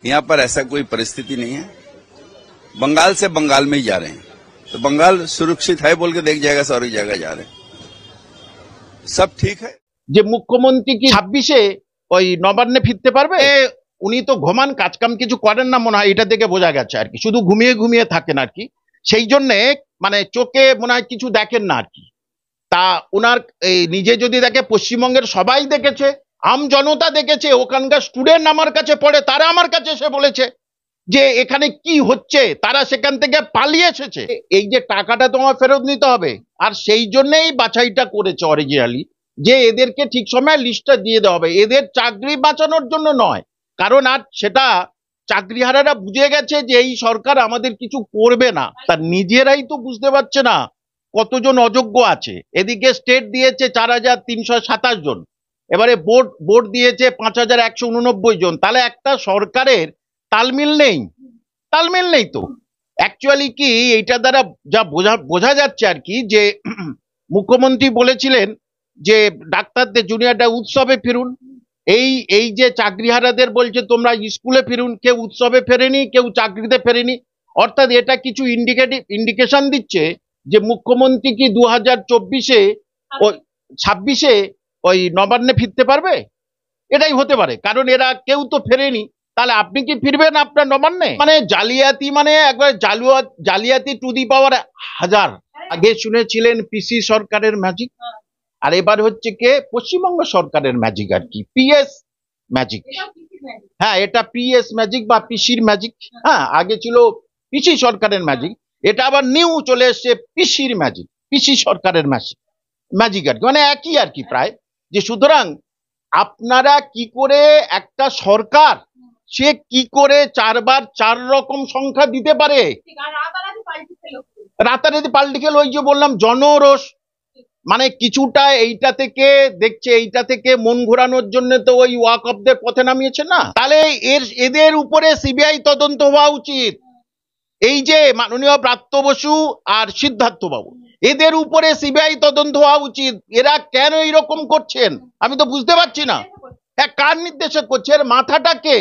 यहाँ पर ऐसा कोई परिस्थिति नहीं है। बंगाल से बंगाल में ही जा रहे हैं, तो बंगाल सुरक्षित है बोल के देख जाएगा, सारी जगह जा रहे हैं, सब ठीक है। যে মুখ্যমন্ত্রী কি 26-এ ওই নবান্নে ফিরতে পারবে? উনি তো ঘুমান, কাজকাম কিছু করেন না মনে হয়, এটা দেখে বোঝা গেছে আর কি, শুধু ঘুমিয়ে ঘুমিয়ে থাকেন আর কি, সেই জন্য মানে চোখে মনে হয় কিছু দেখেন না আর কি। তা ওনার এই নিজে যদি দেখে, পশ্চিমবঙ্গের সবাই দেখেছে, আম জনতা দেখেছে, ওখানকার স্টুডেন্ট আমার কাছে পড়ে, তারা আমার কাছে এসে বলেছে যে এখানে কি হচ্ছে, তারা সেখান থেকে পালিয়ে এসেছে। এই যে টাকাটা তোমার ফেরত নিতে হবে, আর সেই জন্যই বাছাইটা করেছে অরিজিনালি, যে এদেরকে ঠিক সময় লিস্টটা দিয়ে দেওয়া হবে, এদের চাকরি বাঁচানোর জন্য নয়। কারণ আর সেটা চাকরিহারারা বুঝে গেছে যে এই সরকার আমাদের কিছু করবে না, তার নিজেরাই তো বুঝতে পারছে না কতজন অযোগ্য আছে। এদিকে স্টেট দিয়েছে 4,327 জন, এবারে বোর্ড দিয়েছে 5,189 জন, তাহলে একটা সরকারের তালমিল নেই তো। অ্যাকচুয়ালি কি এইটা দ্বারা যা বোঝা যাচ্ছে আর কি, যে মুখ্যমন্ত্রী বলেছিলেন যে ডাক্তারদের জুনিয়ররা উৎসবে ফিরুন, এই যে চাকরিহারাদের বলছে তোমরা স্কুলে ফিরুন, কেউ উৎসবে ফেরেনি, কেউ চাকরিতে ফেরেনি। অর্থাৎ এটা কিছু ইন্ডিকেশন দিচ্ছে যে মুখ্যমন্ত্রী কি 2024-এ ওই 26-এ ওই নবান্নে ফিরতে পারবে, এটাই হতে পারে। কারণ এরা কেউ তো ফেরেনি, তাহলে আপনি কি ফিরবেন আপনার নবান্নে? মানে জালিয়াতি, মানে একবার জালিয়াতি টু দি পাওয়ার 1000। আগে শুনেছিলেন পিসি সরকারের ম্যাজিক, আর এবার হচ্ছে কে পশ্চিমবঙ্গ সরকারের ম্যাজিক আর কি, পিএস ম্যাজিক। হ্যাঁ, এটা পিএস ম্যাজিক বা পিসির ম্যাজিক। হ্যাঁ, আগে ছিল পিসি সরকারের ম্যাজিক, এটা আবার নিউ চলে এসছে পিসির ম্যাজিক, পিসি সরকারের ম্যাজিক আর কি, মানে একই আর কি প্রায়। যে সুতরাং আপনারা কি করে একটা সরকার, সে কি করে 4 বার 4 রকম সংখ্যা দিতে পারে, রাতারাতি পাল্টে গেল। ওই যে বললাম জনরোষ, মানে কিছুটা এইটা থেকে দেখছে, এইটা থেকে মন ঘোরানোর জন্য তো ওই ওয়াকফদের পথে নামিয়েছে না। তাহলে এদের উপরে সিবিআই তদন্ত হওয়া উচিত। এই যে মাননীয় ব্রাত্য বসু আর সিদ্ধার্থ বাবু, এদের উপরে সিবিআই তদন্ত হওয়া উচিত। এরা কেন এইরকম করছেন আমি তো বুঝতে পারছি না। হ্যাঁ, কার নির্দেশে করছে, এর মাথাটাকে,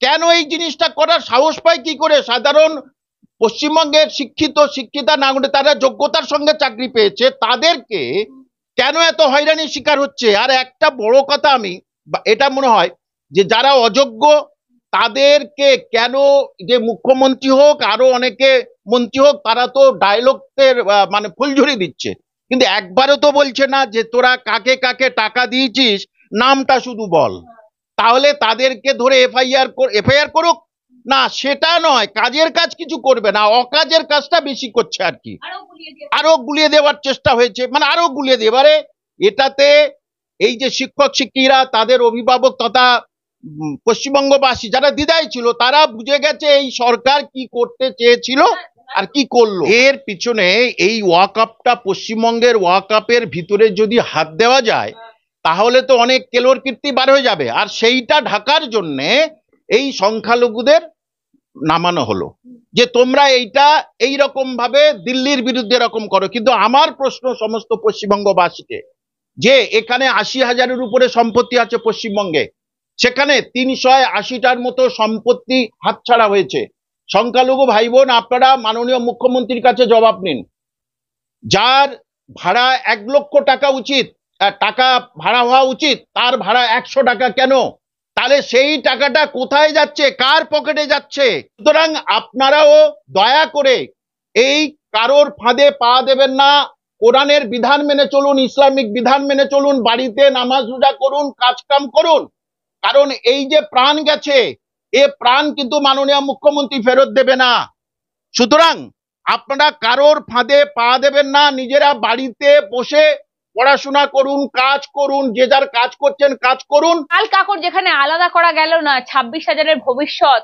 কেন এই জিনিসটা করার সাহস পায় কি করে? সাধারণ পশ্চিমবঙ্গের শিক্ষিতা নাগরিক, তারা যোগ্যতার সঙ্গে চাকরি পেয়েছে, তাদেরকে কেন এত হয়রানির শিকার হচ্ছে? আর একটা বড় কথা, আমি এটা মনে হয় যে যারা অযোগ্য তাদেরকে কেন, যে মুখ্যমন্ত্রী হোক আরো অনেকে মন্ত্রী হোক, তারা তো ডায়লগের মানে ফুলঝুরি দিচ্ছে, কিন্তু একবারও তো বলছে না যে তোরা কাকে কাকে টাকা দিয়েছিস নামটা শুধু বল, তাহলে তাদেরকে ধরে এফআইআর করুক না। সেটা নয়, কাজের কাজ কিছু করবে না, অকাজের কাজটা বেশি করছে আর কি, আরো গুলিয়ে দেওয়ার চেষ্টা হয়েছে, মানে আরো গুলিয়ে দিয়ে। এবারে এটাতে এই যে শিক্ষক শিক্ষিকারা, তাদের অভিভাবক তথা পশ্চিমবঙ্গবাসী যারা দ্বিধায় ছিল, তারা বুঝে গেছে এই সরকার কি করতে চেয়েছিল আর কি করলো। এর পিছনে এই ওয়াকআপটা, পশ্চিমবঙ্গের ওয়াকআপের ভিতরে যদি হাত দেওয়া যায়, তাহলে তো অনেক কেলোর কীর্তি বার হয়ে যাবে। আর সেইটা ঢাকার জন্যে এই সংখ্যালঘুদের নামানো হলো যে তোমরা এইটা এই রকম ভাবে দিল্লির বিরুদ্ধে এরকম করো। কিন্তু আমার প্রশ্ন সমস্ত পশ্চিমবঙ্গবাসীকে, যে এখানে 80,000-এর উপরে সম্পত্তি আছে পশ্চিমবঙ্গে, সেখানে 380টার মতো সম্পত্তি হাতছাড়া হয়েছে। সংখ্যালঘু ভাই বোন, আপনারা মাননীয় মুখ্যমন্ত্রীর কাছে জবাব নিন। যার ভাড়া 1 লক্ষ টাকা টাকা ভাড়া হওয়া উচিত, তার ভাড়া 100 টাকা কেন? তাহলে সেই টাকাটা কোথায় যাচ্ছে, কার পকেটে যাচ্ছে? সুতরাং আপনারাও দয়া করে এই কারোর ফাঁদে পা দেবেন না। কোরআনের বিধান মেনে চলুন, ইসলামিক বিধান মেনে চলুন, বাড়িতে নামাজ রোজা করুন, কাজকাম করুন। কারণ এই যে প্রাণ গেছে, এ প্রাণ কিন্তু মাননীয় মুখ্যমন্ত্রী ফেরত দেবে না। সুতরাং আপনারা কারোর ফাঁদে পা দেবেন না, নিজেরা বাড়িতে বসে পড়াশোনা করুন, কাজ করুন, যে যার কাজ করছেন কাজ করুন। কাল কাকর যেখানে আলাদা করা গেল না, 26,000-এর ভবিষ্যৎ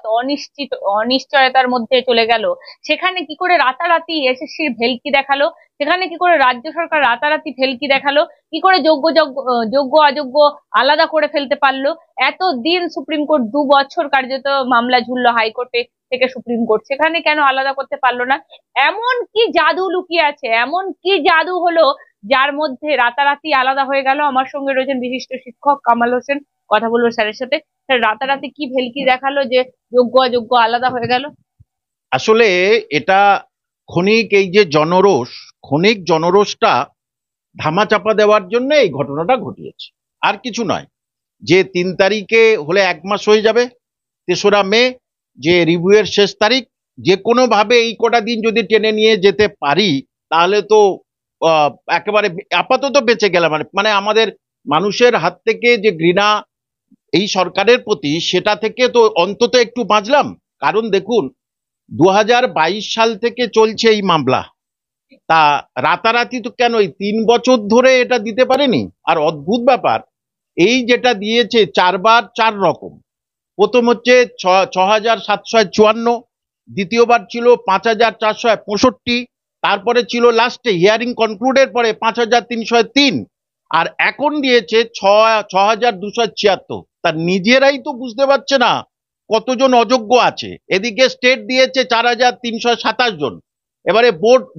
অনিশ্চয়তার মধ্যে চলে গেল, সেখানে কি করে রাতারাতি এসএসসির ভেলকি দেখালো, সেখানে কি করে রাজ্য সরকার রাতারাতি ভেলকি দেখালো, কি করে যোগ্য অযোগ্য আলাদা করে ফেলতে পারলো। এতদিন সুপ্রিম কোর্ট 2 বছর কার্যত মামলা ঝুললো হাইকোর্টে থেকে সুপ্রিম কোর্ট, সেখানে কেন আলাদা করতে পারলো না? এমন কি জাদু লুকিয়ে আছে, এমন কি জাদু হলো যার মধ্যে রাতারাতি আলাদা হয়ে গেল? আমার সঙ্গে রয়েছেন বিশিষ্ট শিক্ষক কামাল হোসেন। কথা বলবো স্যারের সাথে। স্যার, রাতারাতি কি ভেলকি দেখালো যে যোগ্য অযোগ্য আলাদা হয়ে গেল? আসলে এটা ক্ষণিক এই যে জনরোষ, ক্ষণিক জনরোষটা ধামাচাপা দেওয়ার জন্য এই ঘটনাটা ঘটিয়েছে, আর কিছু নয়। যে 3 তারিখে হলে 1 মাস হয়ে যাবে, 3রা মে যে রিভিউয়ের শেষ তারিখ, যে কোনো ভাবে এই কটা দিন যদি টেনে নিয়ে যেতে পারি তাহলে তো একেবারে আপাতত বেঁচে গেলাম। মানে আমাদের মানুষের হাত থেকে যে ঘৃণা এই সরকারের প্রতি, সেটা থেকে তো অন্তত একটু বাঁচলাম। কারণ দেখুন, 2022 সাল থেকে চলছে এই মামলা, তা রাতারাতি তো কেন এই 3 বছর ধরে এটা দিতে পারেনি। আর অদ্ভুত ব্যাপার, এই যেটা দিয়েছে 4বার 4 রকম। প্রথম হচ্ছে 6,754, দ্বিতীয়বার ছিল 5,465, তারপরে ছিল লাস্টে হিয়ারিং কনক্লুডের পরে 5,303, আর এখন দিয়েছে 6,276। তার নিজেরাই তো বুঝতে পারছে না কতজন অযোগ্য আছে। এদিকে স্টেট দিয়েছে 4,327 জন, এবারে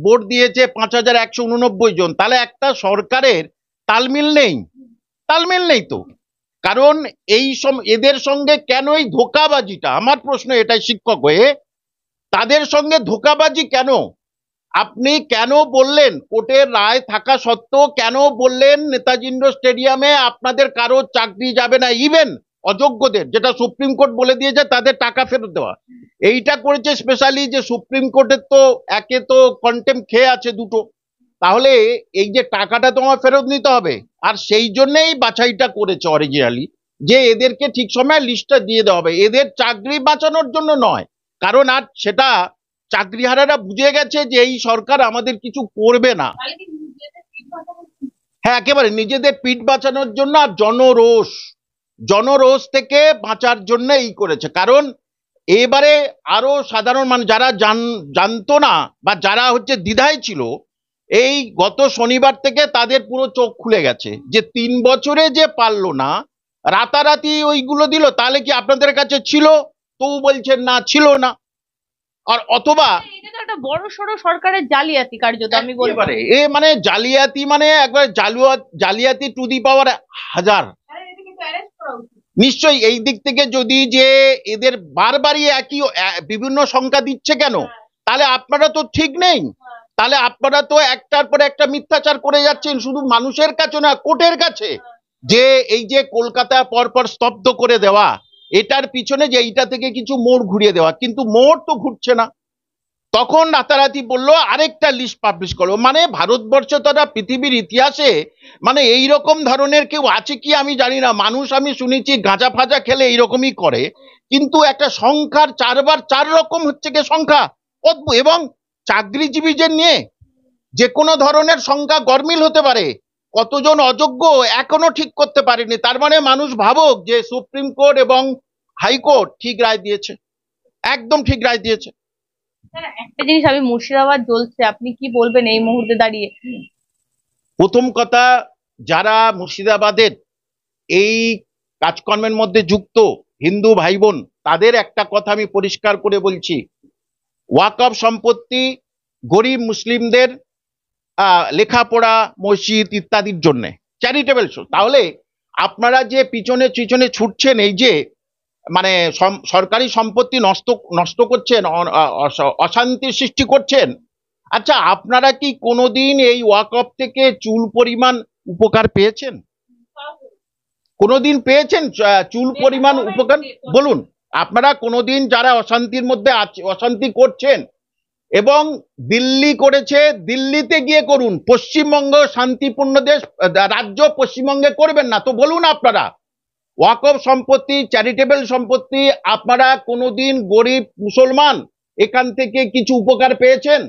বোর্ড দিয়েছে 5,189 জন। তাহলে একটা সরকারের তালমিল নেই, তালমিল নেই তো। কারণ এদের সঙ্গে কেন এই ধোঁকাবাজিটা, আমার প্রশ্ন এটাই, শিক্ষক হয়ে তাদের সঙ্গে ধোঁকাবাজি কেন? আপনি কেন বললেন কোর্টের রায় থাকা সত্ত্বেও, কেন বললেন নেতাজি ইন্ডোর স্টেডিয়ামে আপনাদের কারো চাকরি যাবে না, ইভেন অযোগ্যদের, যেটা সুপ্রিম কোর্ট বলে দিয়েছে তাদের টাকা ফেরত দেওয়া? এইটা করেছে স্পেশালি যে সুপ্রিম কোর্টের তো একে তো কন্টেম্প খেয়ে আছে দুটো, তাহলে এই যে টাকাটা তোমার ফেরত নিতে হবে। আর সেই জন্যই বাছাইটা করেছে অরিজিনালি, যে এদেরকে ঠিক সময় লিস্টটা দিয়ে দেওয়া হবে, এদের চাকরি বাঁচানোর জন্য নয়। কারণ আর সেটা চাকরিহারারা বুঝে গেছে যে এই সরকার আমাদের কিছু করবে না। হ্যাঁ, একেবারে নিজেদের পিঠ বাঁচানোর জন্য, আর জনরোষ থেকে বাঁচার জন্য এই করেছে। কারণ এবারে আরো সাধারণ মানুষ যারা জানতো না বা যারা হচ্ছে দ্বিধায় ছিল, এই গত শনিবার থেকে তাদের পুরো চোখ খুলে গেছে যে 3 বছরে যে পারলো না, রাতারাতি ওইগুলো দিল। তাহলে কি আপনাদের কাছে ছিল? তবু বলছেন না, ছিল না। আর অথবা এটা তো একটা বড় সড়ো সরকারের জালিয়াতি কার্যত, আমি বলবো। এবারে মানে জালিয়াতি, মানে একবার জালিয়াতি টু দি পাওয়ার 1000। নিশ্চয়ই এই দিক থেকে যদি যে এদের বারবারই একই বিভিন্ন সংখ্যা দিচ্ছে কেন, তাহলে আপনারা তো ঠিক নেই। তাহলে আপনারা তো একটার পর একটা মিথ্যাচার করে যাচ্ছেন, শুধু মানুষের কাছে না, কোর্টের কাছে। যে এই যে কলকাতা পরপর স্তব্ধ করে দেওয়া, এটার পিছনে যে এইটা থেকে কিছু মোড় ঘুরিয়ে দেওয়া, কিন্তু মোড় তো ঘুরছে না। তখন রাতারাতি বললো আরেকটা লিস্ট পাবলিশ করো। মানে ভারতবর্ষে তথা পৃথিবীর ইতিহাসে মানে এই রকম ধরনের কেউ আছে কি আমি জানি না। মানুষ আমি শুনেছি গাঁজা ফাজা খেলে এইরকমই করে, কিন্তু একটা সংখ্যার 4বার 4 রকম হচ্ছে কি সংখ্যা, অদ্ভুত। এবং চাকরিজীবীদের নিয়ে যে কোনো ধরনের সংখ্যা গরমিল হতে পারে। কতজন অযোগ্য এখনো ঠিক করতে পারেনি। তার মানে মানুষ ভাবুক যে সুপ্রিম কোর্ট এবং হাইকোর্ট ঠিক রায় দিয়েছে, একদম ঠিক রায় দিয়েছে। একটা জিনিস, আমি মুর্শিদাবাদ জ্বলছে, আপনি কি বলবেন এই মুহূর্তে দাঁড়িয়ে? প্রথম কথা, যারা মুর্শিদাবাদের এই কাজকর্মের মধ্যে যুক্ত হিন্দু ভাই বোন, তাদের একটা কথা আমি পরিষ্কার করে বলছি, ওয়াকফ সম্পত্তি গরিব মুসলিমদের লেখাপড়া, মসজিদ ইত্যাদির জন্য চ্যারিটেবল শো। তাহলে আপনারা যে পিছনে পিছনে ছুটছেন, এই যে মানে সরকারি সম্পত্তি নষ্ট করছেন, অশান্তির সৃষ্টি করছেন, আচ্ছা আপনারা কি কোনোদিন এই ওয়াকফ থেকে চুল পরিমাণ উপকার পেয়েছেন? কোনোদিন পেয়েছেন চুল পরিমাণ উপকার? বলুন, আপনারা কোনোদিন যারা অশান্তির মধ্যে আছে, অশান্তি করছেন, এবং দিল্লি করেছে, দিল্লিতে গিয়ে করুন। পশ্চিমবঙ্গ শান্তিপূর্ণ দেশ, রাজ্য পশ্চিমবঙ্গে করবেন না তো বলুন। আপনারা ওয়াকফ সম্পত্তি, চ্যারিটেবল সম্পত্তি, আপনারা কোনোদিন গরিব মুসলমান এখান থেকে কিছু উপকার পেয়েছেন?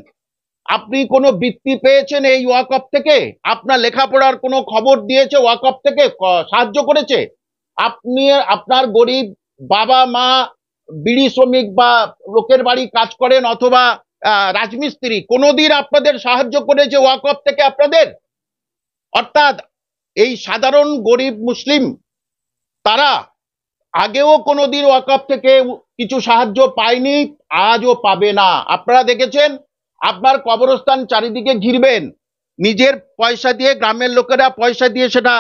আপনি কোনো বৃত্তি পেয়েছেন এই ওয়াকফ থেকে? আপনার লেখাপড়ার কোনো খবর দিয়েছে ওয়াকফ থেকে, সাহায্য করেছে? আপনি আপনার গরিব বাবা মা বিড়ি শ্রমিক বা লোকের বাড়ি কাজ করেন, অথবা রাজমিস্ত্রি, কোনোদিন আপনাদের সাহায্য করেছে ওয়াকফ থেকে আপনাদের? অর্থাৎ এই সাধারণ গরিব মুসলিম তারা আগেও কোনোদিন ওয়াকফ থেকে কিছু সাহায্য পায়নি, আজও পাবে না। আপনারা দেখেছেন, আপনার কবরস্থান চারিদিকে ঘিরবেন, নিজের পয়সা দিয়ে, গ্রামের লোকেরা পয়সা দিয়ে সেটা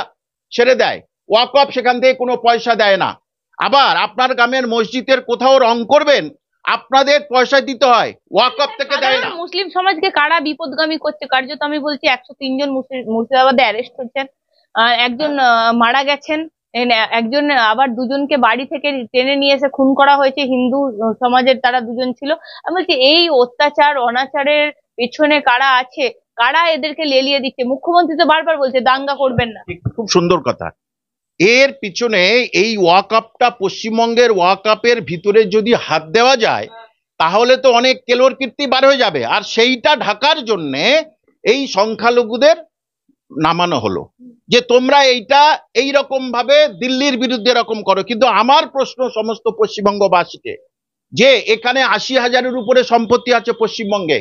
ছেড়ে দেয়। ওয়াকফ সেখান থেকে কোনো পয়সা দেয় না। আবার আপনার গ্রামের মসজিদের কোথাও রং করবেন, আপনাদের পয়সা দিতে হয়, ওয়াকফ থেকে দেয় না। মুসলিম সমাজকে কারা বিপদগামী করছে, কার্যত আমি বলছি 103 জন মুর্শিদাবাদে অ্যারেস্ট হচ্ছেন, একজন মারা গেছেন, একজন আবার দুজনকে বাড়ি থেকে টেনে নিয়ে এসে খুন করা হয়েছে, হিন্দু সমাজের তারা দুজন ছিল। আমি বলছি এই অত্যাচার অনাচারের পেছনে কারা আছে, কারা এদেরকে লেলিয়ে দিচ্ছে? মুখ্যমন্ত্রী তো বারবার বলছে দাঙ্গা করবেন না। খুব সুন্দর কথা। এর পিছনে এই ওয়াকফটা, পশ্চিমবঙ্গের ওয়াকফের ভিতরে যদি হাত দেওয়া যায় তাহলে তো অনেক কেলোর কীর্তি বার হয়ে যাবে, আর সেইটা ঢাকার জন্যে এই সংখ্যালঘুদের নামানো হলো যে তোমরা এইটা এইরকম ভাবে দিল্লির বিরুদ্ধে এরকম করো। কিন্তু আমার প্রশ্ন সমস্ত পশ্চিমবঙ্গবাসীকে, যে এখানে 80,000-এর উপরে সম্পত্তি আছে পশ্চিমবঙ্গে,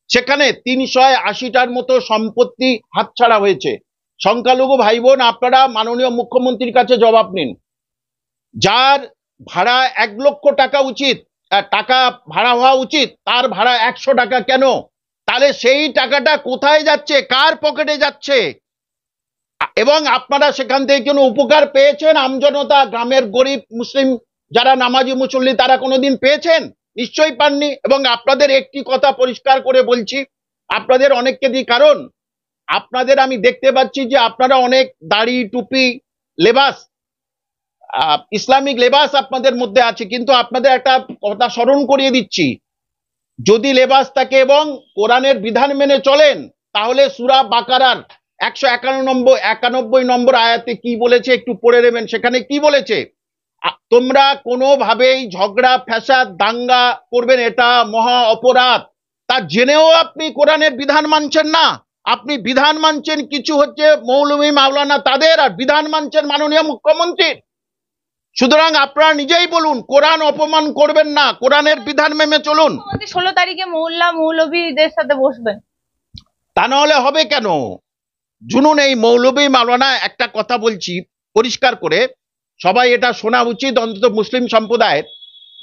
সেখানে 380টার মতো সম্পত্তি হাতছাড়া হয়েছে। সংখ্যালঘু ভাই বোন, আপনারা মাননীয় মুখ্যমন্ত্রীর কাছে জবাব নিন। যার ভাড়া 1 লক্ষ টাকা টাকা ভাড়া হওয়া উচিত, তার ভাড়া 100 টাকা কেন? তাহলে সেই টাকাটা কোথায় যাচ্ছে, কার পকেটে যাচ্ছে? এবং আপনারা সেখান থেকে কোনো উপকার পেয়েছেন? আমজনতা, গ্রামের গরিব মুসলিম যারা নামাজি মুসল্লি, তারা কোনোদিন পেয়েছেন? নিশ্চয়ই পাননি। এবং আপনাদের একটি কথা পরিষ্কার করে বলছি, আপনাদের অনেককে দিই, কারণ আপনাদের আমি দেখতে পাচ্ছি যে আপনারা অনেক দাড়ি টুপি লেবাস, ইসলামিক লেবাস আপনাদের মধ্যে আছে, কিন্তু আপনাদের একটা কথা স্মরণ করিয়ে দিচ্ছি, যদি লেবাস থাকে এবং কোরআনের বিধান মেনে চলেন, তাহলে সূরা বাকারার 191 নম্বর আয়াতে কি বলেছে একটু পড়ে নেবেন। সেখানে কি বলেছে? তোমরা কোনোভাবেই ঝগড়া ফ্যাসাদ দাঙ্গা করবেন, এটা মহা অপরাধ। তা জেনেও আপনি কোরআনের বিধান মানছেন না। আপনি বিধান মানছেন কিছু হচ্ছে মৌলভী মাওলানা তাদের, আর বিধান মানছেন মাননীয় মুখ্যমন্ত্রীর। সুতরাং আপনারা নিজেই বলুন, কোরআন অপমান করবেন না, কোরআনের বিধান মেনে চলুন। 16 তারিখে মহল্লা মৌলভীদের সাথে বসবেন, তা না হলে হবে কেন? শুনুন, এই মৌলভী মাওলানা একটা কথা বলছি পরিষ্কার করে, সবাই এটা শোনা উচিত, অন্তত মুসলিম সম্প্রদায়ের,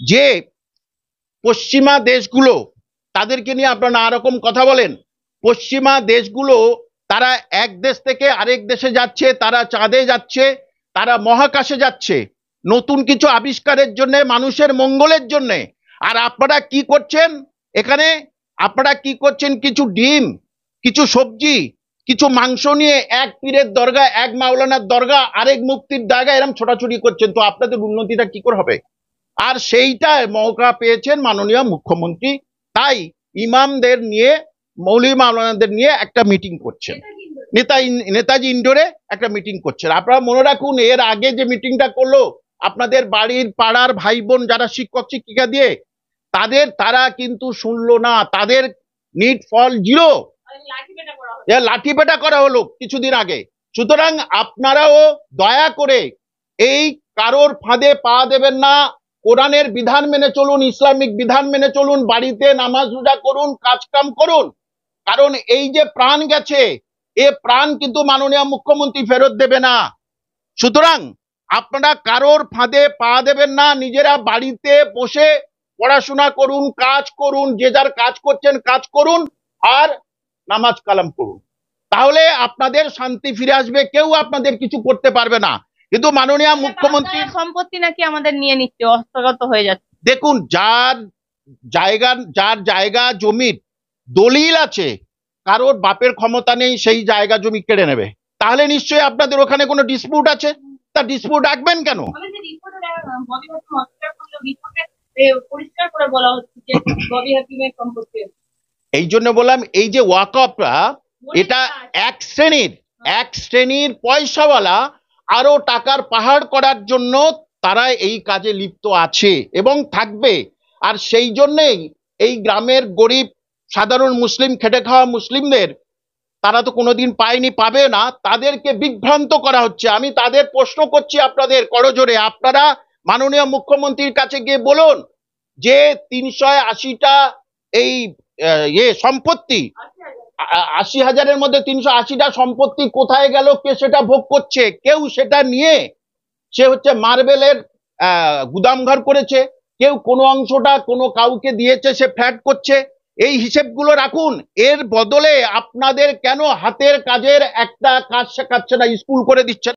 যে পশ্চিমা দেশগুলো, তাদেরকে নিয়ে আপনারা নানা রকম কথা বলেন। পশ্চিমা দেশগুলো তারা এক দেশ থেকে আরেক দেশে যাচ্ছে, তারা চাঁদে যাচ্ছে, তারা মহাকাশে যাচ্ছে, নতুন কিছু আবিষ্কারের জন্য, মানুষের মঙ্গলের জন্য। আর আপনারা কি করছেন এখানে? আপনারা কি করছেন? কিছু ডিম, কিছু সবজি, কিছু মাংস নিয়ে এক পীরের দরগা, এক মাওলানার দরগা, আরেক মুফতির দরগা এরকম ছোটাছুটি করছেন। তো আপনাদের উন্নতিটা কি করে হবে? আর সেইটা মৌকা পেয়েছেন মাননীয় মুখ্যমন্ত্রী, তাই ইমামদের নিয়ে, মৌলভী মাওলানাদের নিয়ে একটা মিটিং করছেন, নেতাজি ইন্ডোরে একটা মিটিং করছেন। আপনারা মনে রাখুন, এর আগে যে মিটিংটা করলো আপনাদের বাড়ির পাড়ার ভাই বোন যারা শিক্ষক শিক্ষিকা দিয়ে, তারা কিন্তু শুনলো না, তাদের নিট ফল 0, লাঠিপেটা করা হলো কিছুদিন আগে। সুতরাং আপনারাও দয়া করে এই কারোর ফাঁদে পা দেবেন না, কোরআনের বিধান মেনে চলুন, ইসলামিক বিধান মেনে চলুন, বাড়িতে নামাজ রোজা করুন, কাজকাম করুন। কারণ এই যে প্রাণ গেছে, এ প্রাণ কিন্তু মাননীয় মুখ্যমন্ত্রী ফেরত দেবে না। সুতরাং আপনারা কারোর ফাঁদে পা দেবেন না, নিজেরা বাড়িতে বসে পড়াশোনা করুন, কাজ করুন, যে যার কাজ করছেন কাজ করুন, আর নামাজ কালাম করুন, তাহলে আপনাদের শান্তি ফিরে আসবে, কেউ আপনাদের কিছু করতে পারবে না। কিন্তু মাননীয় মুখ্যমন্ত্রীর সম্পত্তি নাকি আমাদের নিয়ে নিচ্ছে, হস্তগত হয়ে যাচ্ছে। দেখুন, যার জায়গা জমির দলিল আছে, কারোর বাপের ক্ষমতা নেই সেই জায়গা জমি কেড়ে নেবে, তাহলে নিশ্চয়ই আপনাদের ওখানে কোনো ডিসপিউট আছে। তা ডিসপিউট রাখবেন কেন? এই জন্য বললাম, এই যে ওয়াকফটা, এটা এক শ্রেণীর পয়সাওয়ালা আরো টাকার পাহাড় করার জন্য তারা এই কাজে লিপ্ত আছে এবং থাকবে। আর সেই জন্যেই এই গ্রামের গরিব সাধারণ মুসলিম, খেটে খাওয়া মুসলিমদের, তারা তো কোনোদিন পায়নি, পাবে না, তাদেরকে বিভ্রান্ত করা হচ্ছে। আমি তাদের প্রশ্ন করছি আপনাদের করজোরে, আপনারা মাননীয় মুখ্যমন্ত্রীর কাছে গিয়ে বলুন যে 380টা এই সম্পত্তি, 80,000-এর মধ্যে 380টা সম্পত্তি কোথায় গেল, কে সেটা ভোগ করছে? কেউ সেটা নিয়ে সে হচ্ছে মার্বেলের গুদামঘর করেছে, কেউ কোনো অংশটা কোনো কাউকে দিয়েছে, সে ফ্ল্যাট করছে। এই হিসেবগুলো রাখুন। এর বদলে আপনাদের কেন হাতের কাজের একটা কাজ শেখাচ্ছে না, স্কুল করে দিচ্ছে?